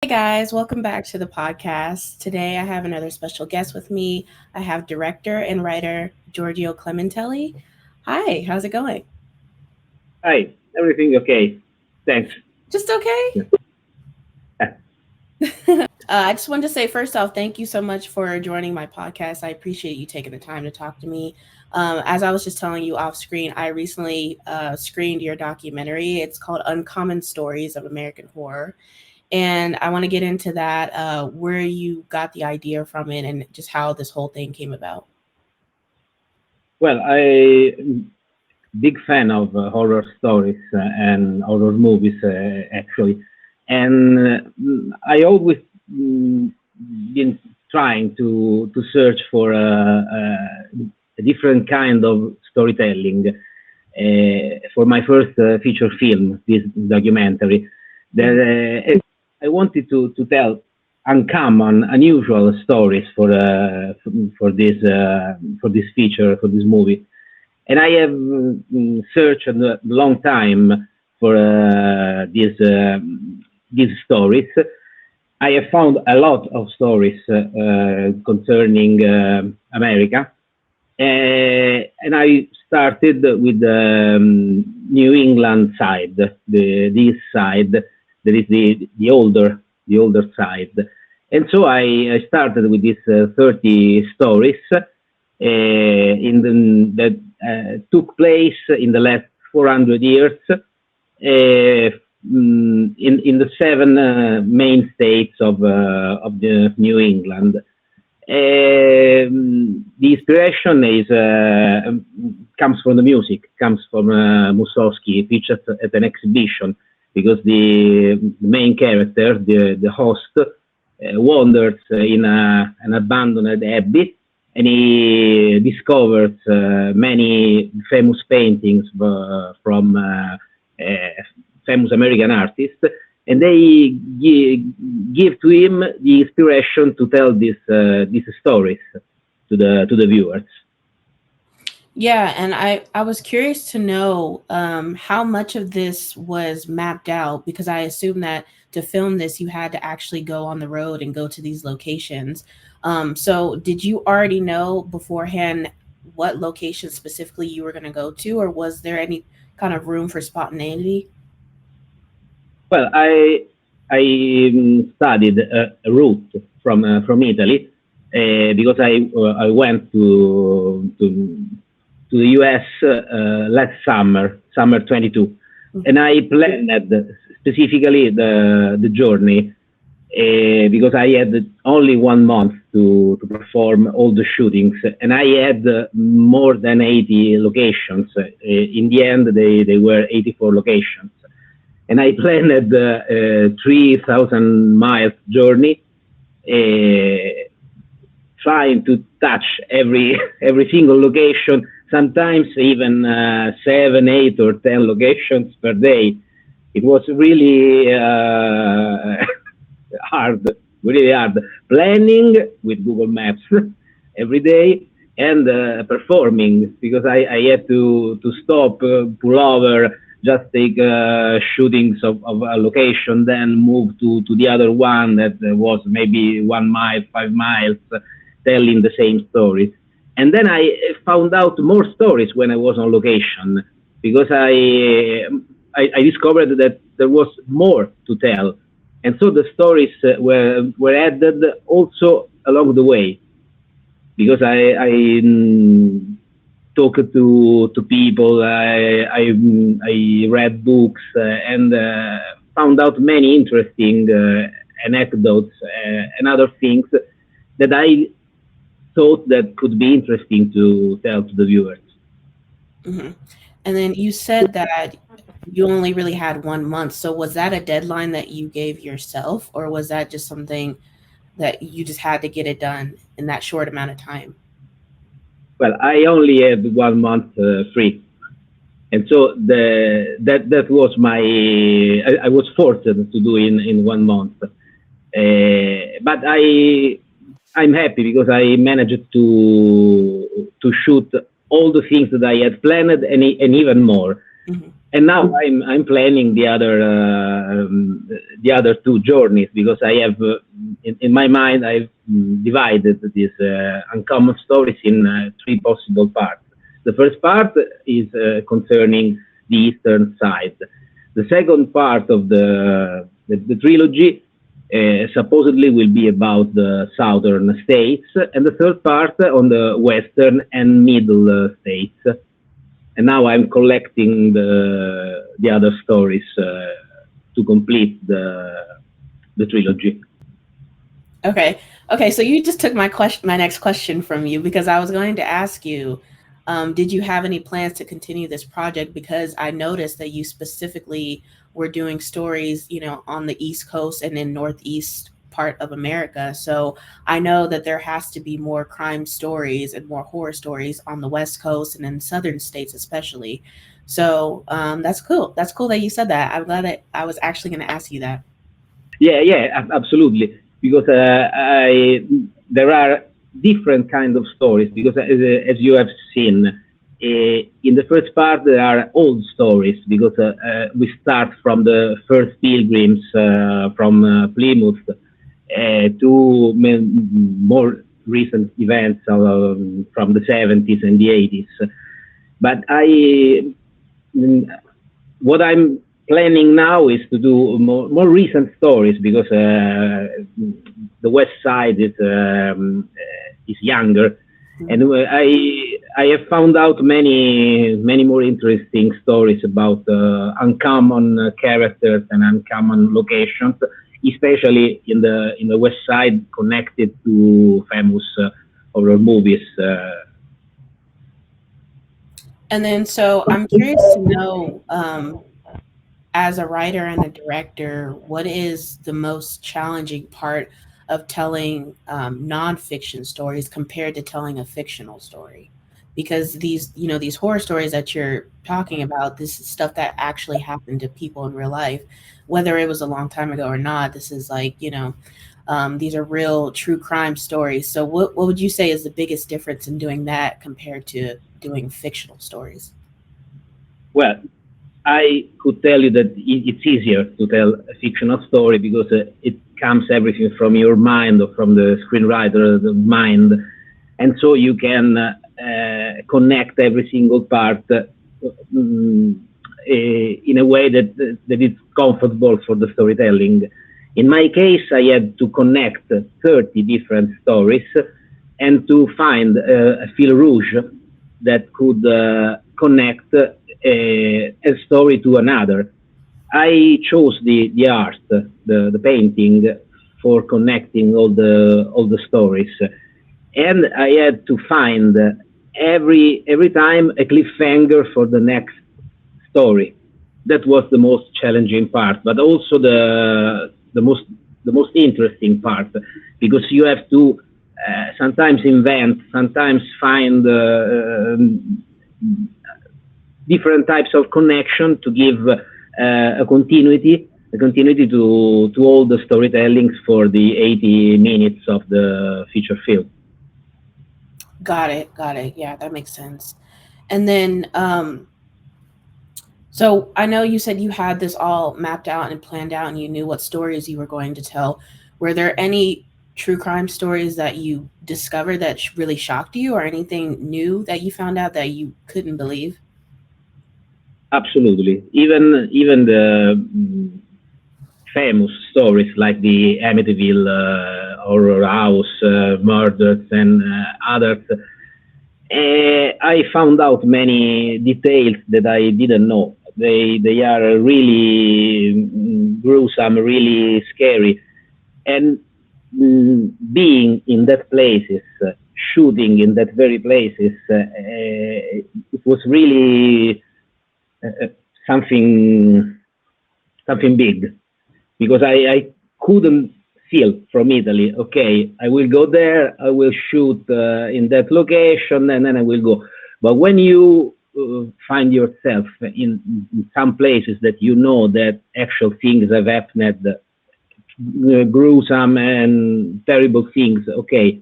Hey guys, welcome back to the podcast. Today I have another special guest with me. I have director and writer Giorgio Clementelli. Hi, how's it going? Hi, everything okay? Thanks. Just okay? I just wanted to say first off, thank you so much for joining my podcast. I appreciate you taking the time to talk to me. As I was just telling you off screen, I recently screened your documentary. It's called Uncommon Stories of American Horror. And I want to get into that, where you got the idea from it and just how this whole thing came about. Well, I'm big fan of horror stories and horror movies, actually. And I always mm, been trying to search for a different kind of storytelling for my first feature film, this documentary. That I wanted to tell uncommon, unusual stories for this feature, for this movie. And I have searched a long time for these stories. I have found a lot of stories concerning America, and I started with the New England side, this side that is the older side. And so I started with these 30 stories that took place in the last 400 years in the seven main states of the New England. The inspiration is comes from the music, comes from Mussorgsky, featured at an exhibition, because the main character, the host, wanders in an abandoned abbey, and he discovers many famous paintings from famous American artists, and they give to him the inspiration to tell these stories to the viewers. Yeah, and I was curious to know how much of this was mapped out, because I assume that to film this, you had to actually go on the road and go to these locations. So did you already know beforehand what location specifically you were going to go to, or was there any kind of room for spontaneity? Well, I studied a route from Italy because I went to the US last summer, summer 22, and I planned specifically the journey because I had only 1 month to perform all the shootings, and I had more than 80 locations. In the end, they were 84 locations, and I planned a 3,000 miles journey, trying to touch every single location. Sometimes even 7, 8, or 10 locations per day. It was really hard, really hard. Planning with Google Maps every day, and performing, because I had to stop, pull over, just take shootings of a location, then move to the other one that was maybe 1 mile, 5 miles, telling the same story. And then I found out more stories when I was on location, because I discovered that there was more to tell, and so the stories were added also along the way, because I talked to people, I read books, and found out many interesting anecdotes and other things that I thought that could be interesting to tell to the viewers. Hmm. And then you said that you only really had 1 month. So was that a deadline that you gave yourself, or was that just something that you just had to get it done in that short amount of time? Well, I only had 1 month free, and so that was my I was forced to do in 1 month. But I'm happy because I managed to shoot all the things that I had planned, and even more. Hmm. And now I'm planning the other two journeys, because I have in my mind I've divided these uncommon stories in three possible parts. The first part is concerning the eastern side. The second part of the trilogy supposedly will be about the southern states, and the third part on the western and middle states. And now I'm collecting the other stories to complete the trilogy. Okay. Okay. So you just took my next question from you, because I was going to ask you, did you have any plans to continue this project? Because I noticed that you specifically were doing stories, on the East Coast and in Northeast part of America. So I know that there has to be more crime stories and more horror stories on the West Coast and in southern states, especially. So that's cool. That's cool that you said that. I'm glad that I was actually going to ask you that. Yeah, yeah, absolutely. Because there are different kind of stories. Because as you have seen, in the first part there are old stories, because we start from the first pilgrims from Plymouth to more recent events from the 70s and the 80s. But what I'm planning now is to do more recent stories, because the West Side is younger, and I have found out many more interesting stories about uncommon characters and uncommon locations, especially in the West Side, connected to famous horror movies. And then, so I'm curious to know, as a writer and a director, what is the most challenging part of telling nonfiction stories compared to telling a fictional story? Because these horror stories that you're talking about, this is stuff that actually happened to people in real life, whether it was a long time ago or not. This is like, these are real true crime stories. So what would you say is the biggest difference in doing that compared to doing fictional stories? Well, I could tell you that it's easier to tell a fictional story, because it comes everything from your mind or from the screenwriter's mind, and so you can connect every single part in a way that is comfortable for the storytelling. In my case, I had to connect 30 different stories and to find a fil rouge that could connect a story to another. I chose the art, the painting, for connecting all the stories, and I had to find every time a cliffhanger for the next story. That was the most challenging part, but also the most interesting part, because you have to sometimes invent, sometimes find different types of connection to give a continuity to all the storytellings for the 80 minutes of the feature film. Got it. Got it. Yeah, that makes sense. And then, so I know you said you had this all mapped out and planned out, and you knew what stories you were going to tell. Were there any true crime stories that you discovered that really shocked you, or anything new that you found out that you couldn't believe? Absolutely. Even the famous stories like the Amityville horror house murders and others, I found out many details that I didn't know. They are really gruesome, really scary, and being in that places, shooting in that very places, it was really uh, something something big, because I couldn't feel from Italy. Okay, I will go there, I will shoot in that location, and then I will go. But when you find yourself in some places that you know that actual things have happened, gruesome and terrible things. Okay,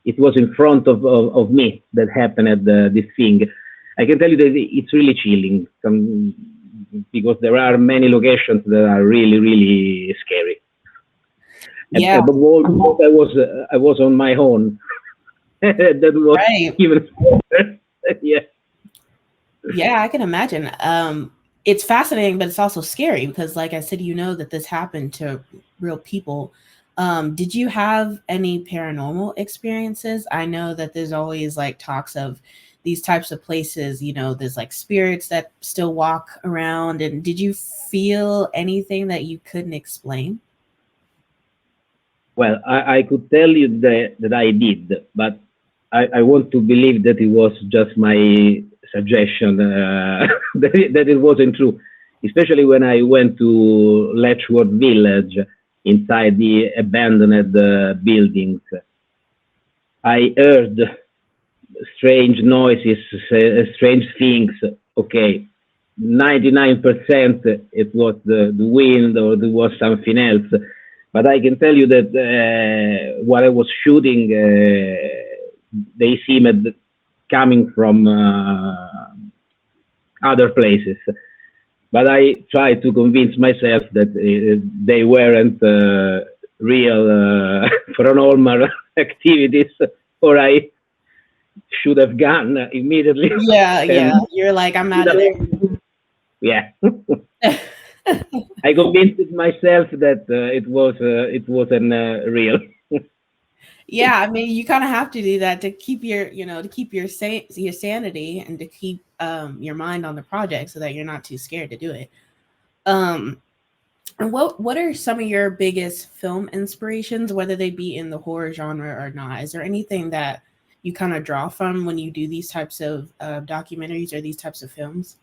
it was in front of me that happened this thing. I can tell you that it's really chilling. because there are many locations that are really, really scary. And Yeah, above all, because I was on my own. That was right. even scarier. Yeah. Yeah, I can imagine. It's fascinating, but it's also scary because, like I said, you know that this happened to real people. Did you have any paranormal experiences? I know that there's always like talks of these types of places, you know, there's like spirits that still walk around. And did you feel anything that you couldn't explain? Well, I could tell you that I did, but I want to believe that it was just my suggestion, that it wasn't true. Especially when I went to Letchworth Village inside the abandoned buildings. I heard strange noises, strange things. Okay, 99% it was the wind or it was something else. But I can tell you that while I was shooting, they seemed coming from other places. But I tried to convince myself that they weren't real paranormal activities, or I should have gone immediately. Yeah, yeah. And You're like, I'm out of yeah, there. I convinced myself that it wasn't real. Yeah, I mean, you kind of have to do that to keep your, you know, to keep your sanity and to keep your mind on the project so that you're not too scared to do it. Um, and what are some of your biggest film inspirations, whether they be in the horror genre or not? Is there anything that you kind of draw from when you do these types of documentaries or these types of films?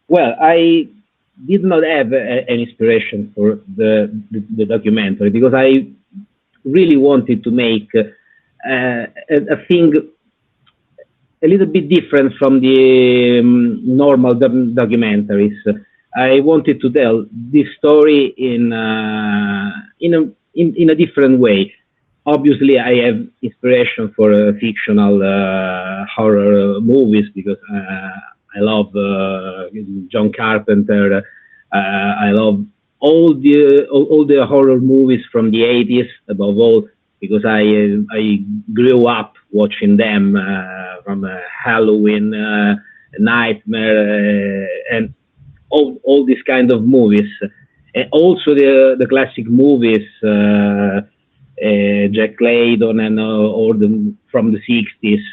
Well, I did not have an inspiration for the documentary because I really wanted to make a thing a little bit different from the normal documentaries. I wanted to tell this story in a different way. Obviously, I have inspiration for fictional horror movies because I love John Carpenter. I love all the horror movies from the 80s, above all, because I grew up watching them from Halloween, Nightmare, and all these kind of movies. And also the classic movies, Jack Clayton and all the from the 60s.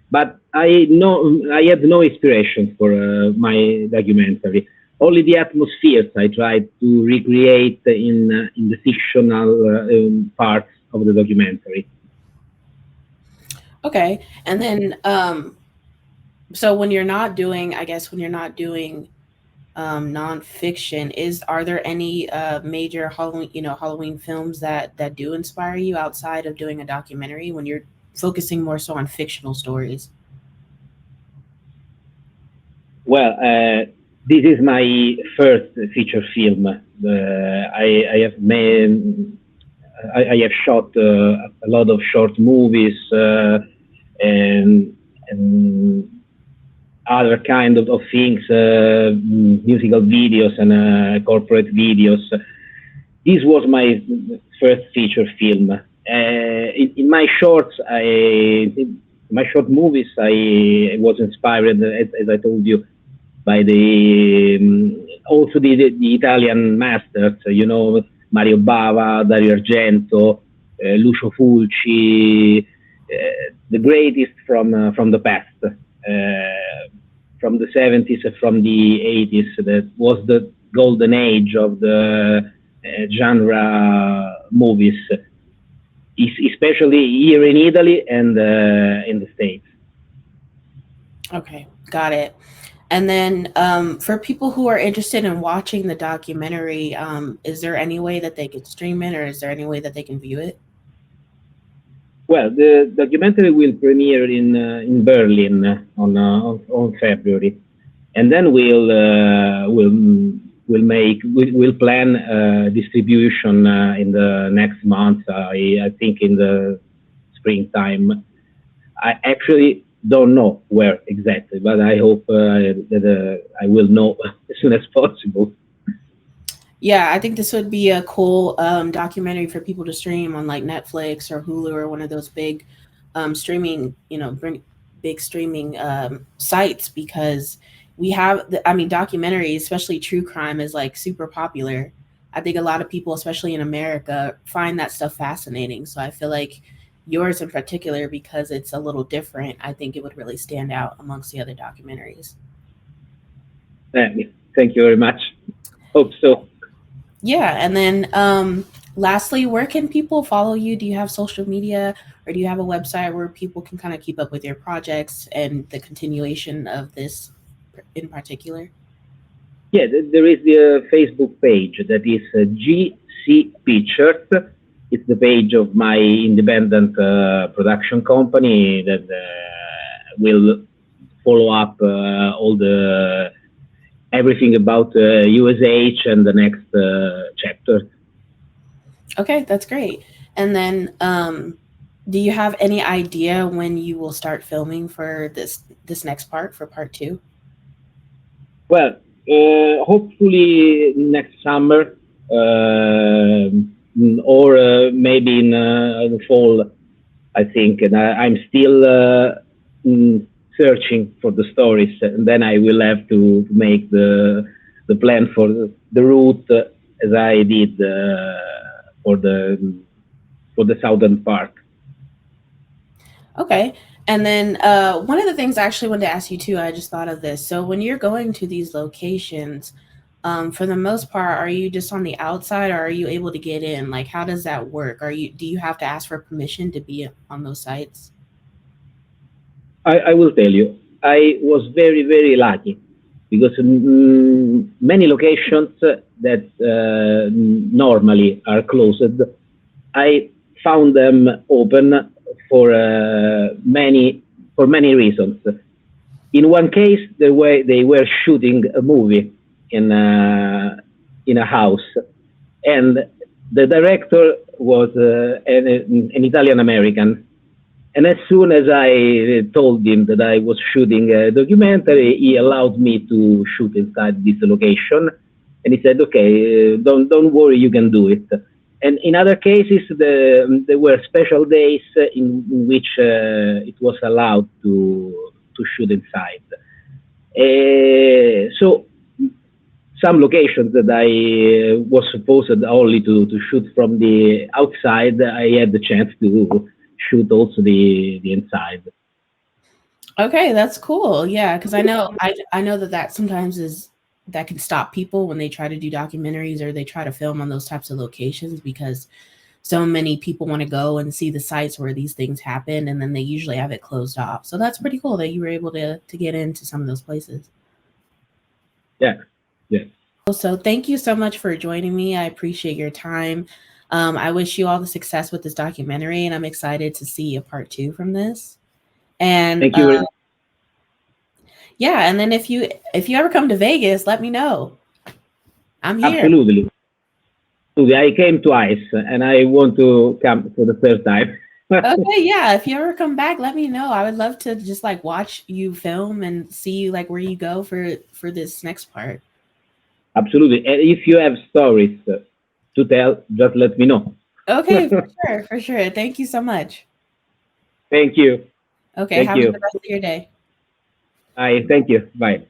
But I had no inspiration for my documentary. Only the atmospheres I tried to recreate in the fictional parts of the documentary. Okay, and then so when you're not doing, I guess when you're not doing nonfiction, is are there any major Halloween, you know, Halloween films that do inspire you outside of doing a documentary when you're focusing more so on fictional stories? Well, this is my first feature film. I have made, I have shot a lot of short movies and other kind of things, musical videos and corporate videos. This was my first feature film. In my shorts, in my short movies, I was inspired, as I told you, by the also the Italian masters, you know, Mario Bava, Dario Argento, Lucio Fulci, the greatest from the past, from the 70s and from the 80s. That was the golden age of the genre movies, especially here in Italy and in the States. Okay, got it. And then for people who are interested in watching the documentary, is there any way that they could stream it, or is there any way that they can view it? Well, the documentary will premiere in Berlin on February, and then we'll plan distribution in the next month. I think in the springtime. I actually don't know where exactly, but I hope that I will know as soon as possible. Yeah, I think this would be a cool documentary for people to stream on like Netflix or Hulu or one of those big streaming, big streaming sites because we have, I mean, documentaries, especially true crime, is like super popular. I think a lot of people, especially in America, find that stuff fascinating. So I feel like yours in particular, because it's a little different, I think it would really stand out amongst the other documentaries. Thank you very much. Hope so. Yeah, and then lastly, where can people follow you? Do you have social media or do you have a website where people can kind of keep up with your projects and the continuation of this in particular? Yeah, there is the Facebook page that is GC Pictures. It's the page of my independent production company that will follow up all the everything about USAH and the next chapter. Okay, that's great. And then do you have any idea when you will start filming for this next part for part 2? Well, hopefully next summer, or maybe in the fall, I think. And I'm still searching for the stories, and then I will have to make the plan for the route as I did for the southern part. Okay. And then one of the things I actually wanted to ask you too, I just thought of this. So when you're going to these locations, for the most part, are you just on the outside or are you able to get in? Like, how does that work? Do you have to ask for permission to be on those sites? I will tell you, I was very lucky because many locations that normally are closed, I found them open for many reasons. In one case, they were shooting a movie in in a house, and the director was an Italian American. And as soon as I told him that I was shooting a documentary, he allowed me to shoot inside this location. And he said, "Okay, don't worry, you can do it." And in other cases, there were special days in which it was allowed to shoot inside. So some locations that I was supposed only to shoot from the outside, I had the chance to shoot also the inside. Okay, that's cool. Yeah, because I know that sometimes is that can stop people when they try to do documentaries or they try to film on those types of locations because so many people want to go and see the sites where these things happen, and then they usually have it closed off. So that's pretty cool that you were able to get into some of those places. Yeah, yeah. So thank you so much for joining me. I appreciate your time. I wish you all the success with this documentary, and I'm excited to see a part 2 from this. And Thank you. yeah, and then if you ever come to Vegas, let me know. I'm here. Absolutely. I came twice, and I want to come for the third time. Okay, yeah. If you ever come back, let me know. I would love to just like watch you film and see like where you go for this next part. Absolutely. And if you have stories to tell, just let me know. Okay, for sure, for sure. Thank you so much. Thank you. Okay, Thank have a you. good rest of your day. Bye. Thank you. Bye.